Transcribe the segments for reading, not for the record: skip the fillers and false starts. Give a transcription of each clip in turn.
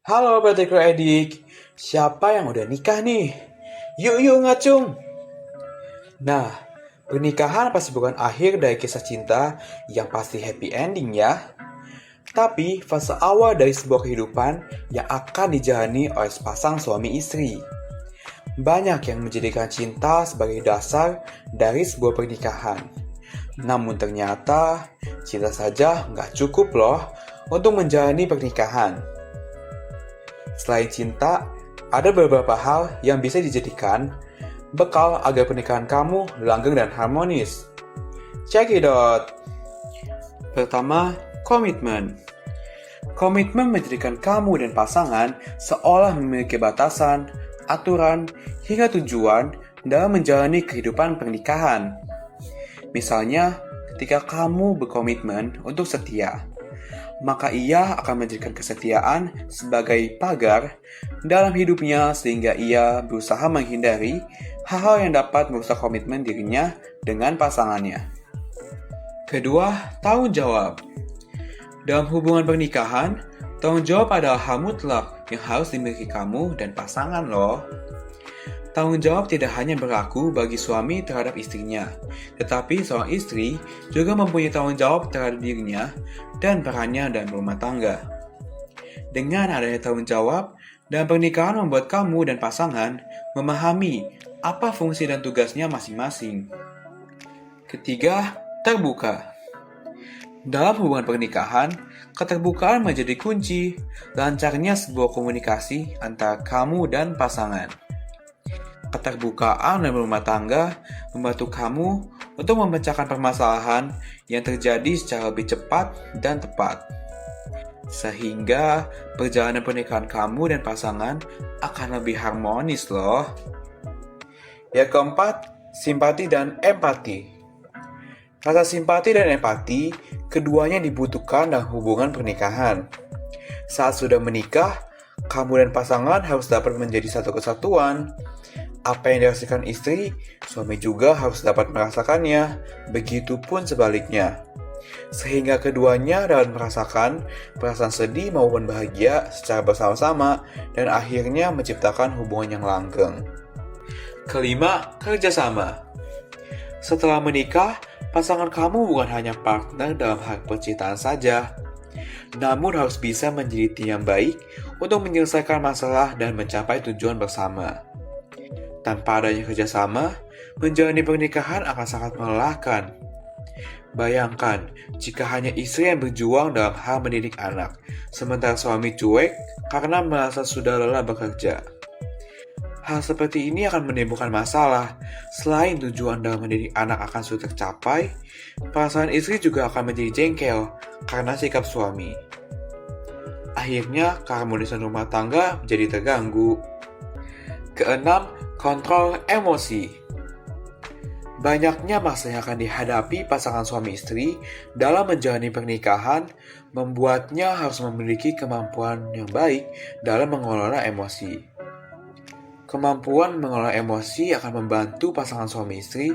Halo Patrick Edik, siapa yang udah nikah nih? Yuk ngacung. Nah, pernikahan pasti bukan akhir dari kisah cinta yang pasti happy ending ya. Tapi fase awal dari sebuah kehidupan yang akan dijalani oleh sepasang suami istri. Banyak yang menjadikan cinta sebagai dasar dari sebuah pernikahan. Namun ternyata cinta saja nggak cukup loh untuk menjalani pernikahan. Selain cinta, ada beberapa hal yang bisa dijadikan bekal agar pernikahan kamu langgeng dan harmonis. Check it out! Pertama, komitmen. Komitmen menjadikan kamu dan pasangan seolah memiliki batasan, aturan, hingga tujuan dalam menjalani kehidupan pernikahan. Misalnya, ketika kamu berkomitmen untuk setia, maka ia akan menjadikan kesetiaan sebagai pagar dalam hidupnya sehingga ia berusaha menghindari hal-hal yang dapat merusak komitmen dirinya dengan pasangannya. Kedua, tanggung jawab. Dalam hubungan pernikahan, tanggung jawab adalah hal mutlak yang harus dimiliki kamu dan pasangan loh. Tanggung jawab tidak hanya berlaku bagi suami terhadap istrinya, tetapi seorang istri juga mempunyai tanggung jawab terhadap dirinya dan perannya dalam rumah tangga. Dengan adanya tanggung jawab, dalam pernikahan membuat kamu dan pasangan memahami apa fungsi dan tugasnya masing-masing. Ketiga, terbuka. Dalam hubungan pernikahan, keterbukaan menjadi kunci lancarnya sebuah komunikasi antara kamu dan pasangan. Keterbukaan dalam rumah tangga membantu kamu untuk memecahkan permasalahan yang terjadi secara lebih cepat dan tepat. Sehingga perjalanan pernikahan kamu dan pasangan akan lebih harmonis loh. Yang keempat, simpati dan empati. Rasa simpati dan empati keduanya dibutuhkan dalam hubungan pernikahan. Saat sudah menikah, kamu dan pasangan harus dapat menjadi satu kesatuan. Apa yang dirasakan istri, suami juga harus dapat merasakannya, begitupun sebaliknya. Sehingga keduanya dapat merasakan perasaan sedih maupun bahagia secara bersama-sama dan akhirnya menciptakan hubungan yang langgeng. Kelima, kerjasama. Setelah menikah, pasangan kamu bukan hanya partner dalam hal percintaan saja, namun harus bisa menjadi tim yang baik untuk menyelesaikan masalah dan mencapai tujuan bersama. Tanpa adanya kerjasama, menjalani pernikahan akan sangat melelahkan. Bayangkan, jika hanya istri yang berjuang dalam hal mendidik anak, sementara suami cuek karena merasa sudah lelah bekerja. Hal seperti ini akan menimbulkan masalah. Selain tujuan dalam mendidik anak akan sulit tercapai, perasaan istri juga akan menjadi jengkel karena sikap suami. Akhirnya, keharmonisan rumah tangga menjadi terganggu. Keenam, kontrol emosi. Banyaknya masalah yang akan dihadapi pasangan suami istri dalam menjalani pernikahan membuatnya harus memiliki kemampuan yang baik dalam mengelola emosi. Kemampuan mengelola emosi akan membantu pasangan suami istri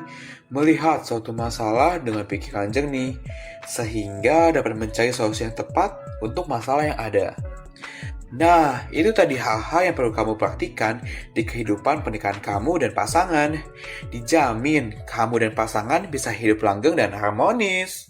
melihat suatu masalah dengan pikiran jernih, sehingga dapat mencari solusi yang tepat untuk masalah yang ada. Nah, itu tadi hal-hal yang perlu kamu praktikkan di kehidupan pernikahan kamu dan pasangan. Dijamin, kamu dan pasangan bisa hidup langgeng dan harmonis.